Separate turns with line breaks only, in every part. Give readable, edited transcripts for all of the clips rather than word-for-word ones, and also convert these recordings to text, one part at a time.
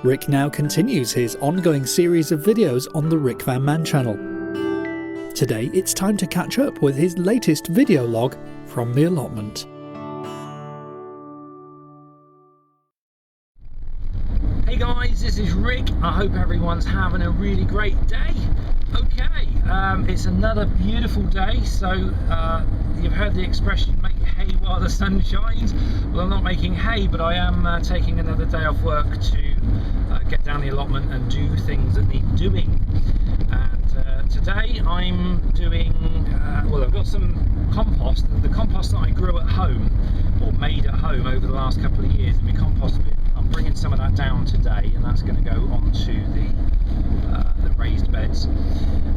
Rick now continues his ongoing series of videos on the Rickvanman channel. Today it's time to catch up with his latest video log from the allotment.
Hey guys, this is Rick. I hope everyone's having a really great day. Okay, it's another beautiful day, so you've heard the expression make hay while the sun shines. Well, I'm not making hay, but I am taking another day off work to get down the allotment and do things that need doing. And today I'm doing, well, I've got some compost. The compost that I grew at home, or made at home over the last couple of years in my compost bin, I'm bringing some of that down today, and that's going to go onto the raised beds.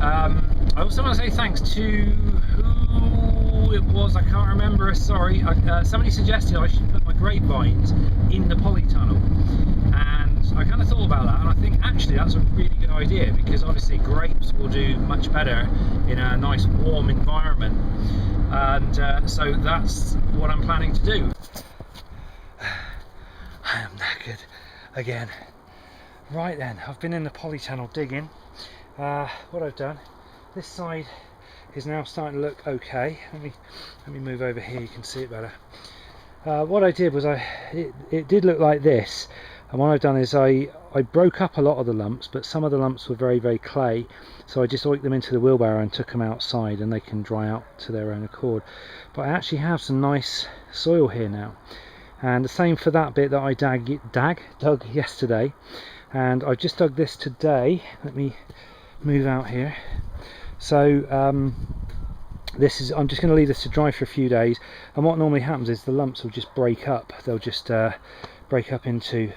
I also want to say thanks to who it was, I can't remember, sorry. Somebody suggested I should put my grapevines in the polytunnel, and I kind of thought about that, and I think actually that's a really good idea, because obviously grapes will do much better in a nice warm environment, and so that's what I'm planning to do. I am knackered again. Right then, I've been in the polytunnel digging. What I've done, this side is now starting to look okay. Let me move over here, you can see it better. What I did was it did look like this, and what I've done is I broke up a lot of the lumps, but some of the lumps were very, very clay, so I just oiked them into the wheelbarrow and took them outside, and they can dry out to their own accord. But I actually have some nice soil here now, and the same for that bit that I dug yesterday, and I've just dug this today. Let me move out here. So this is, I'm just going to leave this to dry for a few days, and what normally happens is the lumps will just break up. They'll just break up into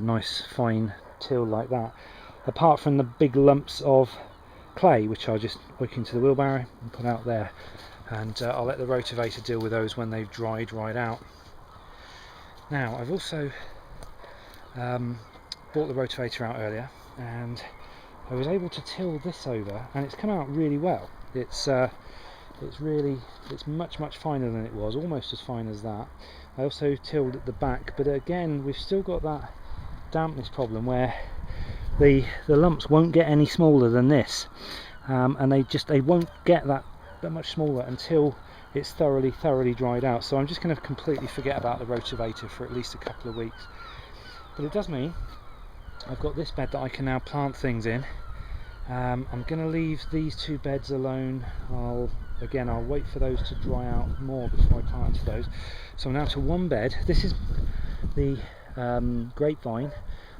nice fine till like that, apart from the big lumps of clay, which I'll just hook into the wheelbarrow and put out there, and I'll let the rotavator deal with those when they've dried out. Now, I've also bought the rotavator out earlier, and I was able to till this over, and it's come out really well. It's much finer than it was, almost as fine as that. I also tilled at the back, but again we've still got that dampness problem where the lumps won't get any smaller than this, and they won't get that much smaller until it's thoroughly dried out. So I'm just going to completely forget about the rotavator for at least a couple of weeks. But it does mean I've got this bed that I can now plant things in. I'm going to leave these two beds alone. I'll wait for those to dry out more before I plant those. So I'm now to one bed. This is the grapevine,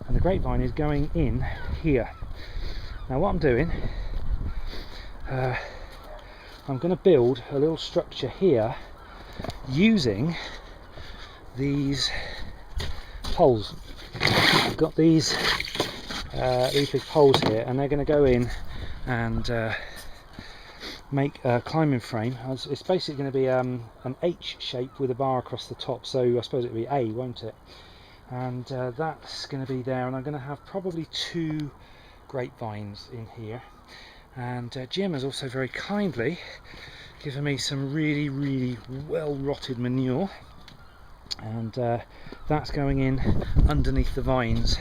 and the grapevine is going in here. Now what I'm doing, I'm going to build a little structure here using these poles. I've got these big poles here, and they're going to go in and make a climbing frame. It's basically going to be an H shape with a bar across the top, so I suppose it'll be A, won't it? And that's going to be there, and I'm going to have probably 2 grapevines in here. And Jim has also very kindly given me some really well rotted manure, and that's going in underneath the vines,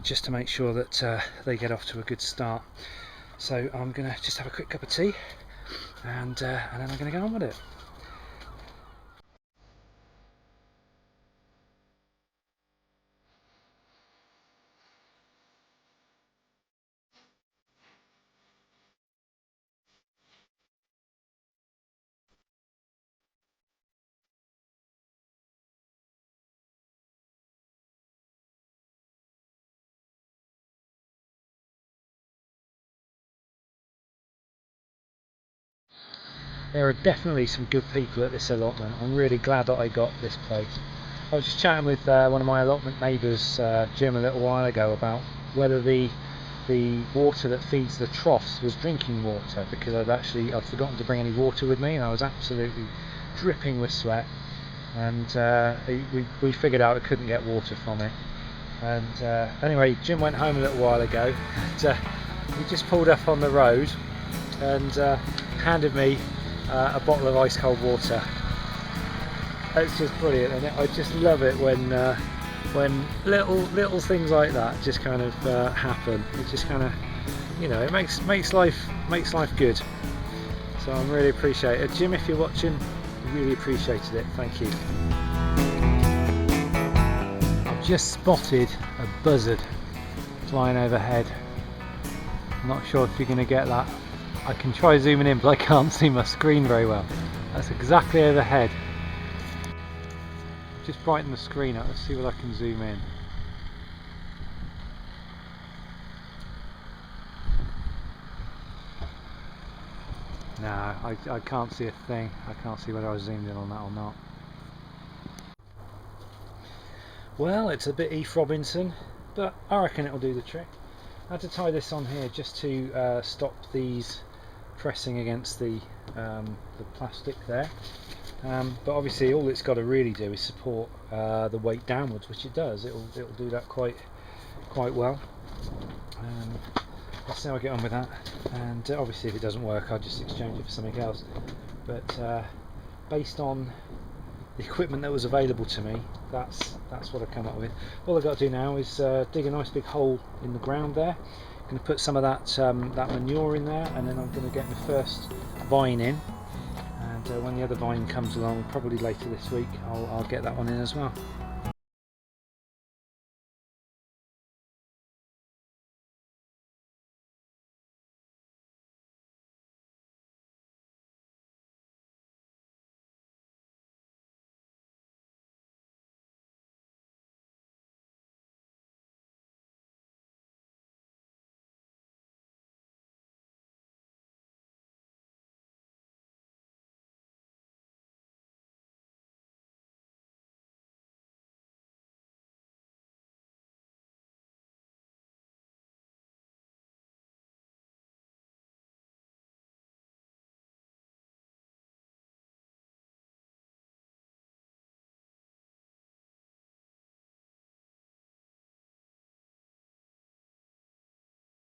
just to make sure that they get off to a good start. So I'm going to just have a quick cup of tea, and then I'm going to get on with it. There are definitely some good people at this allotment. I'm really glad that I got this place. I was just chatting with one of my allotment neighbours, Jim, a little while ago about whether the water that feeds the troughs was drinking water, because I'd forgotten to bring any water with me, and I was absolutely dripping with sweat, and we figured out I couldn't get water from it. And anyway, Jim went home a little while ago, and he just pulled up on the road and handed me a bottle of ice cold water. It's just brilliant, and I just love it when when little things like that just kind of happen. It just kind of, you know, it makes life good. So I'm really appreciate it. Jim, if you're watching, really appreciated it. Thank you. I've just spotted a buzzard flying overhead. I'm not sure if you're going to get that. I can try zooming in, but I can't see my screen very well. That's exactly overhead. Just brighten the screen up. Let's see what I can zoom in. No, I can't see a thing. I can't see whether I was zoomed in on that or not. Well, it's a bit Eve Robinson, but I reckon it'll do the trick. I had to tie this on here just to stop these pressing against the plastic there. But obviously all it's got to really do is support the weight downwards, which it does. It'll do that quite well. Let's see how I get on with that, and obviously if it doesn't work I'll just exchange it for something else, but based on the equipment that was available to me, that's what I've come up with. All I've got to do now is dig a nice big hole in the ground there. I'm going to put some of that manure in there, and then I'm going to get my first vine in, and when the other vine comes along, probably later this week, I'll get that one in as well.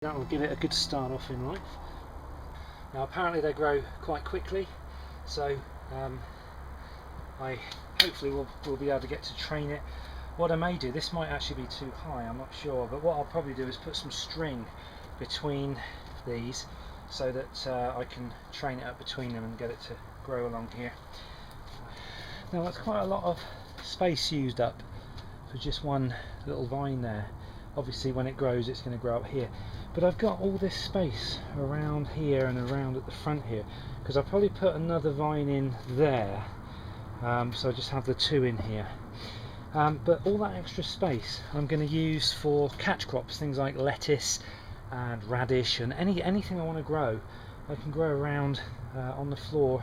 That will give it a good start off in life. Now apparently they grow quite quickly, so I hopefully will be able to get to train it. What I may do, this might actually be too high, I'm not sure, but what I'll probably do is put some string between these so that I can train it up between them and get it to grow along here. Now that's quite a lot of space used up for just one little vine there. Obviously when it grows it's going to grow up here, but I've got all this space around here and around at the front here, because I'll probably put another vine in there, so I just have the two in here. But all that extra space I'm going to use for catch crops, things like lettuce and radish and anything I want to grow. I can grow around on the floor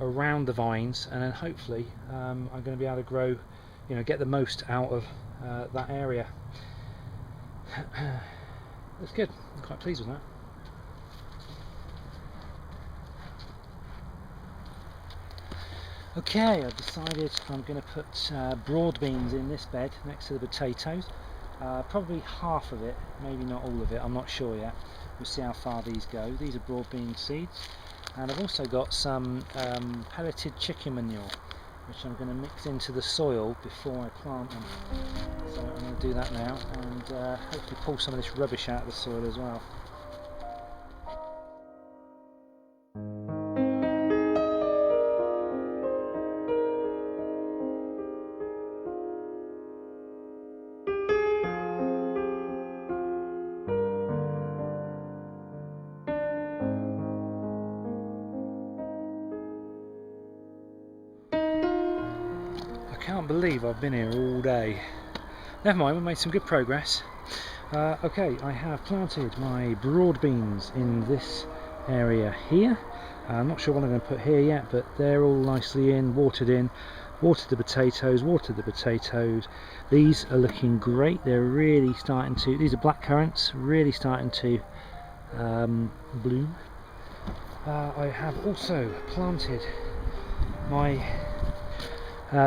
around the vines, and then hopefully I'm going to be able to grow, you know, get the most out of that area. That's good. I'm quite pleased with that. Okay, I've decided I'm going to put broad beans in this bed next to the potatoes. Probably half of it, maybe not all of it, I'm not sure yet. We'll see how far these go. These are broad bean seeds. And I've also got some pelleted chicken manure, which I'm going to mix into the soil before I plant them. So I'm going to do that now, and hopefully pull some of this rubbish out of the soil as well. I can't believe I've been here all day. Never mind, we made some good progress. Okay, I have planted my broad beans in this area here. I'm not sure what I'm going to put here yet, but they're all nicely in, watered the potatoes, watered the potatoes. These are looking great. They're really starting to, these are black currants, really starting to bloom. I have also planted my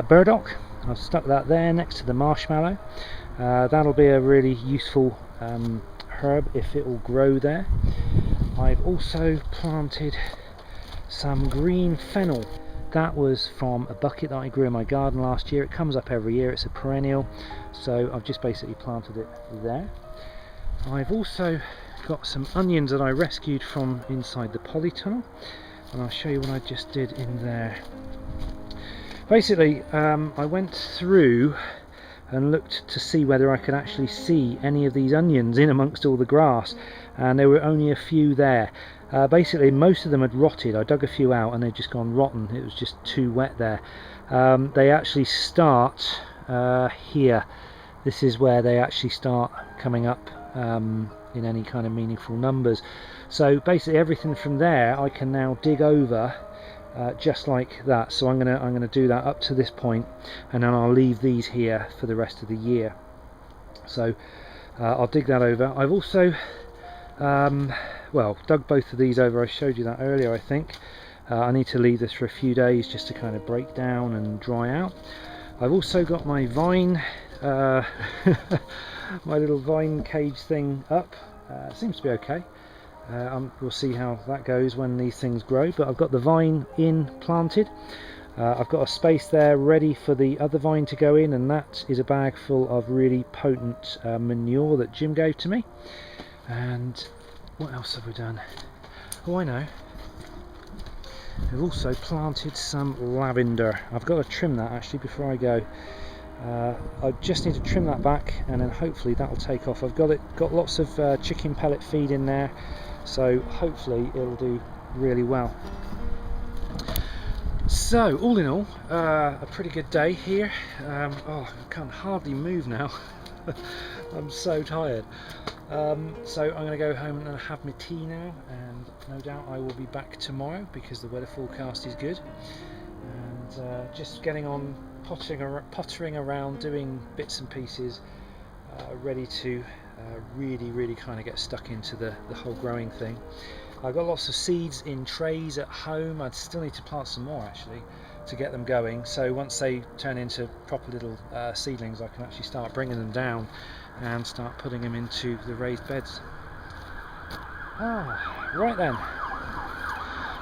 burdock. I've stuck that there next to the marshmallow. That'll be a really useful herb if it will grow there. I've also planted some green fennel. that was from a bucket that I grew in my garden last year. It comes up every year, it's a perennial, so I've just basically planted it there. I've also got some onions that I rescued from inside the polytunnel, and I'll show you what I just did in there. Basically, I went through and looked to see whether I could actually see any of these onions in amongst all the grass, and there were only a few there. Basically most of them had rotted. I dug a few out and they'd just gone rotten. It was just too wet there. They actually start here. This is where they actually start coming up in any kind of meaningful numbers. So basically everything from there I can now dig over just like that. So I'm gonna do that up to this point, and then I'll leave these here for the rest of the year. So I'll dig that over. I've also well, dug both of these over. I showed you that earlier, I think. I need to leave this for a few days just to kind of break down and dry out. I've also got my vine my little vine cage thing up. Seems to be okay. We'll see how that goes when these things grow, but I've got the vine in planted. I've got a space there ready for the other vine to go in, and that is a bag full of really potent manure that Jim gave to me. And what else have we done? Oh, I know. We've also planted some lavender. I've got to trim that actually before I go. I just need to trim that back, and then hopefully that'll take off. I've got lots of chicken pellet feed in there, so hopefully it'll do really well. So all in all, a pretty good day here. Oh, I can't hardly move now. I'm so tired. So I'm going to go home and have my tea now, and no doubt I will be back tomorrow because the weather forecast is good. And just getting on pottering around, doing bits and pieces, ready to really kind of get stuck into the whole growing thing. I've got lots of seeds in trays at home. I'd still need to plant some more actually to get them going, so once they turn into proper little seedlings, I can actually start bringing them down and start putting them into the raised beds. Right then,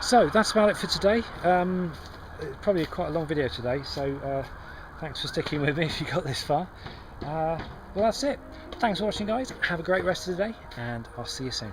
so that's about it for today. Probably quite a long video today, so thanks for sticking with me if you got this far. Well, that's it. Thanks for watching, guys. Have a great rest of the day, and I'll see you soon.